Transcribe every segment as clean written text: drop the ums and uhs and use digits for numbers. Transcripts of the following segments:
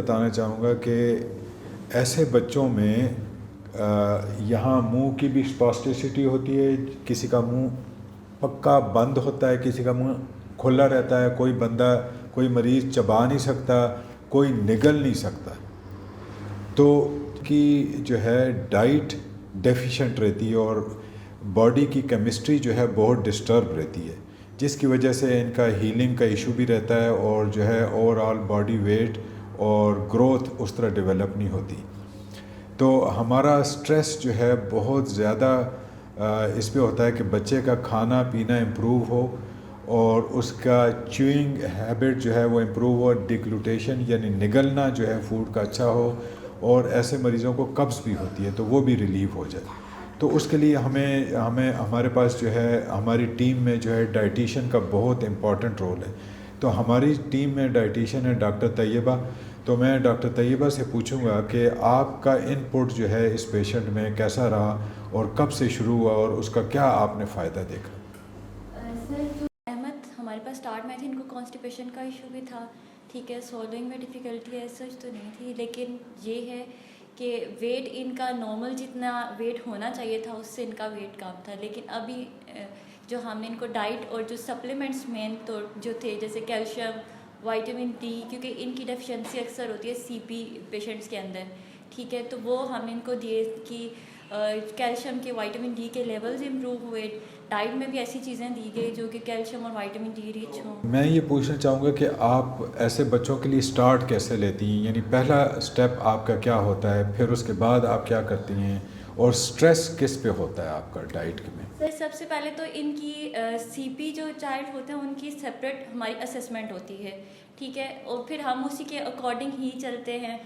बताना चाहूँगा कि ऐसे बच्चों में यहाँ मुंह की भी स्पास्टिसिटी होती है, किसी का मुंह पक्का बंद होता है, किसी का मुंह खुला रहता है, कोई मरीज़ चबा नहीं सकता, कोई निगल नहीं सकता। तो कि जो है डाइट डेफिशिएंट रहती है और बॉडी की केमिस्ट्री जो है बहुत डिस्टर्ब रहती है, जिसकी वजह से इनका हीलिंग का इशू भी रहता है और जो है ओवरऑल बॉडी वेट और ग्रोथ उस तरह डेवलप नहीं होती। तो हमारा स्ट्रेस जो है बहुत ज़्यादा इस पे होता है कि बच्चे का खाना पीना इम्प्रूव हो और उसका च्यूइंग हैबिट जो है वो इम्प्रूव हो, डिग्लूटेशन यानी निगलना जो है फूड का अच्छा हो, और ऐसे मरीज़ों को कब्ज़ भी होती है तो वो भी रिलीव हो जाए। तो उसके लिए हमें हमें हमारे पास जो है हमारी टीम में जो है डाइटिशियन का बहुत इम्पॉर्टेंट रोल है। तो हमारी टीम में डाइटिशियन है डॉक्टर तैयबा। तो मैं डॉक्टर तैयबा से पूछूंगा कि आपका इनपुट जो है इस पेशेंट में कैसा रहा और कब से शुरू हुआ और उसका क्या आपने फ़ायदा देखा? सर जो अहमद हमारे पास स्टार्ट में थे, इनको कॉन्स्टिपेशन का इशू भी था, ठीक है, सोलोइंग में डिफ़िकल्टी है सच तो नहीं थी, लेकिन ये है कि वेट इनका नॉर्मल जितना वेट होना चाहिए था उससे इनका वेट कम था। लेकिन अभी जो हमने इनको डाइट और जो सप्लीमेंट्स मेन तो जो थे जैसे कैल्शियम, विटामिन डी, क्योंकि इनकी डेफिशिएंसी अक्सर होती है सीपी पेशेंट्स के अंदर, ठीक है, तो वो हमने इनको दिए कि कैल्शियम के विटामिन डी के लेवल्स इम्प्रूव हुए। डाइट में भी ऐसी चीज़ें दी गई जो कि कैल्शियम और विटामिन डी रिच हों। मैं ये पूछना चाहूँगा कि आप ऐसे बच्चों के लिए स्टार्ट कैसे लेती हैं, यानी पहला स्टेप आपका क्या होता है, फिर उसके बाद आप क्या करती हैं और स्ट्रेस किस पे होता है आपका डाइट में? सर सबसे पहले तो इनकी सीपी जो चाइल्ड होते हैं उनकी सेपरेट हमारी असेसमेंट होती है, ठीक है, और फिर हम उसी के अकॉर्डिंग ही चलते हैं,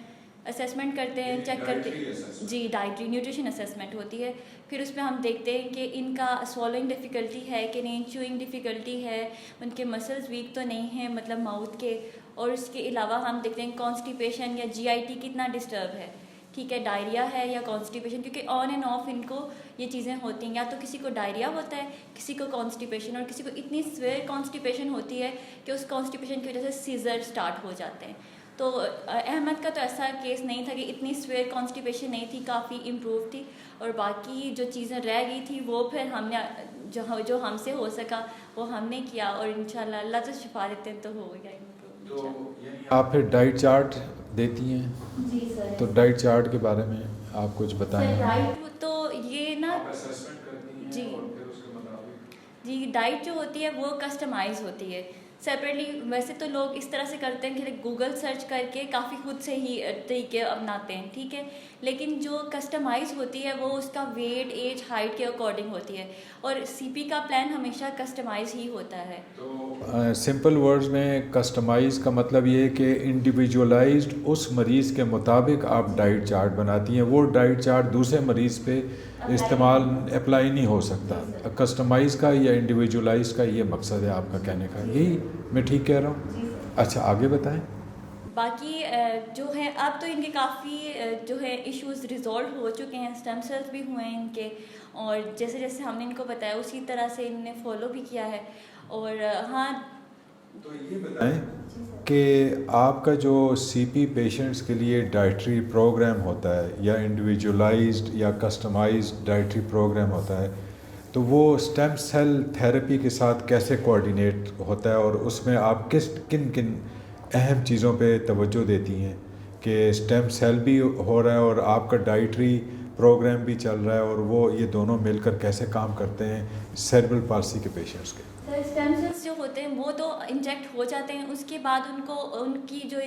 असेसमेंट करते हैं, चेक करते हैं। जी, डाइटरी न्यूट्रिशन असेसमेंट होती है। फिर उसमें हम देखते हैं कि इनका स्वॉलोइंग डिफ़िकल्टी है कि नहीं, च्यूइंग डिफ़िकल्टी है, उनके मसल्स वीक तो नहीं हैं मतलब माउथ के, और उसके अलावा हम देखते हैं कॉन्स्टिपेशन या जीआईटी कितना डिस्टर्ब है, ठीक है, डायरिया है या कॉन्स्टिपेशन, क्योंकि ऑन एंड ऑफ इनको ये चीज़ें होती हैं, या तो किसी को डायरिया होता है, किसी को कॉन्स्टिपेशन, और किसी को इतनी स्वेयर कॉन्स्टिपेशन होती है कि उस कॉन्स्टिपेशन की वजह से सीजर स्टार्ट हो जाते हैं। तो अहमद का तो ऐसा केस नहीं था कि इतनी स्वेयर कॉन्स्टिपेशन नहीं थी, काफ़ी इम्प्रूव थी, और बाकी जो चीज़ें रह गई थी वो फिर हमने जो हमसे हो सका वो हमने किया, और इंशाल्लाह अल्लाह तो शिफा देते हैं तो हो गया इम्प्रूव। तो आप फिर डाइट चार्ट देती हैं? जी सर। तो डाइट चार्ट के बारे में आप कुछ बताएं। डाइट तो ये ना, आप असेसमेंट करती हैं जी और फिर उसके मुताबिक? जी, डाइट जो होती है वो कस्टमाइज़ होती है सेपरेटली। वैसे तो लोग इस तरह से करते हैं कि गूगल सर्च करके काफ़ी खुद से ही तरीके अपनाते हैं, ठीक है, लेकिन जो कस्टमाइज़ होती है वो उसका वेट, एज, हाइट के अकॉर्डिंग होती है, और सीपी का प्लान हमेशा कस्टमाइज़ ही होता है। तो सिंपल वर्ड्स में कस्टमाइज़ का मतलब ये है कि इंडिविजुअलाइज्ड उस मरीज़ के मुताबिक आप डाइट चार्ट बनाती हैं, वो डाइट चार्ट दूसरे मरीज़ पे इस्तेमाल अप्लाई नहीं हो सकता। कस्टमाइज़ का या इंडिविजुअलाइज का ये मकसद है आपका कहने का, यही मैं ठीक कह रहा हूँ? अच्छा, आगे बताएं। बाकी जो है अब तो इनके काफ़ी जो है इश्यूज रिजॉल्व हो चुके हैं, स्टेम सेल्स भी हुए हैं इनके, और जैसे जैसे हमने इनको बताया उसी तरह से इनने फॉलो भी किया है। और हाँ, तो ये बताएं कि आपका जो सीपी पेशेंट्स के लिए डाइटरी प्रोग्राम होता है या इंडिविजुअलाइज्ड या कस्टमाइज्ड डाइटरी प्रोग्राम होता है, तो वो स्टेम सेल थेरेपी के साथ कैसे कोऑर्डिनेट होता है और उसमें आप किन किन अहम चीज़ों पे तवज्जो देती हैं कि स्टेम सेल भी हो रहा है और आपका डाइटरी प्रोग्राम भी चल रहा है, और वो ये दोनों मिलकर कैसे काम करते हैं सेरेब्रल पाल्सी के पेशेंट्स के? सर स्टेम सेल्स जो होते हैं वो तो इंजेक्ट हो जाते हैं, उसके बाद उनको उनकी जो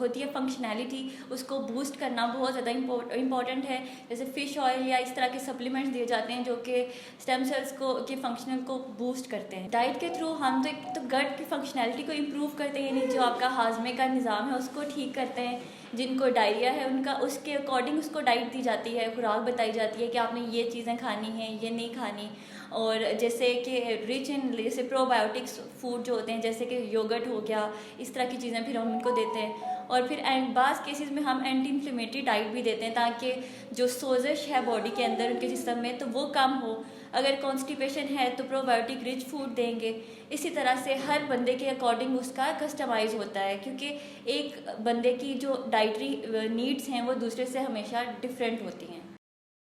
होती है फंक्शनैलिटी उसको बूस्ट करना बहुत ज़्यादा इम्पॉर्टेंट है। जैसे फ़िश ऑयल या इस तरह के सप्लीमेंट्स दिए जाते हैं जो कि स्टेम सेल्स को के फंक्शनल को बूस्ट करते हैं। डाइट के थ्रू हम तो एक तो गट की फंक्शनैलिटी को इम्प्रूव करते हैं, यानी जो आपका हाजमे का निज़ाम है उसको ठीक करते हैं। जिनको डायरिया है उनका उसके अकॉर्डिंग उसको डाइट दी जाती है, खुराक बताई जाती है कि आपने ये चीज़ें खानी हैं, ये नहीं खानी। और जैसे कि रिच इन जैसे प्रोबायोटिक्स फूड जो होते हैं जैसे कि योगर्ट हो गया, इस तरह की चीज़ें फिर हम उनको देते हैं। और फिर बाज़ केसेस में हम एंटी इन्फ्लेमेटरी डाइट भी देते हैं ताकि जो सोजिश है बॉडी के अंदर उनके जिस्म में तो वो कम हो। अगर कॉन्स्टिपेशन है तो प्रोबायोटिक रिच फूड देंगे। इसी तरह से हर बंदे के अकॉर्डिंग उसका कस्टमाइज होता है, क्योंकि एक बंदे की जो डाइटरी नीड्स हैं वो दूसरे से हमेशा डिफरेंट होती हैं।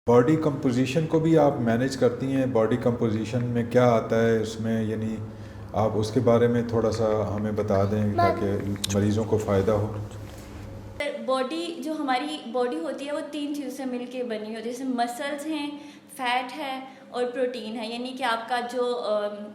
बॉडी कंपोजिशन को भी आप मैनेज करती हैं? बॉडी कंपोजिशन में क्या आता है उसमें, यानी आप उसके बारे में थोड़ा सा हमें बता दें ताकि मरीज़ों को फ़ायदा हो। बॉडी जो हमारी बॉडी होती है वो 3 चीज़ों से मिलके बनी होती है, जैसे मसल्स हैं, फैट है और प्रोटीन है। यानी कि आपका जो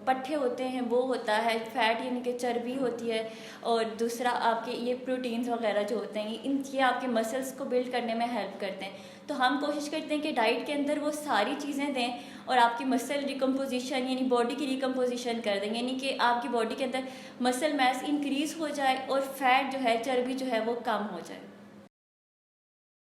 पट्ठे होते हैं वो होता है, फैट यानी कि चर्बी होती है, और दूसरा आपके ये प्रोटीन्स वगैरह जो होते हैं ये आपके मसल्स को बिल्ड करने में हेल्प करते हैं। तो हम कोशिश करते हैं कि डाइट के अंदर वो सारी चीज़ें दें और आपकी मसल रिकम्पोजिशन यानी बॉडी की रिकम्पोजिशन कर दें, यानी कि आपकी बॉडी के अंदर मसल मैस इंक्रीज़ हो जाए और फैट जो है, चर्बी जो है वो कम हो जाए।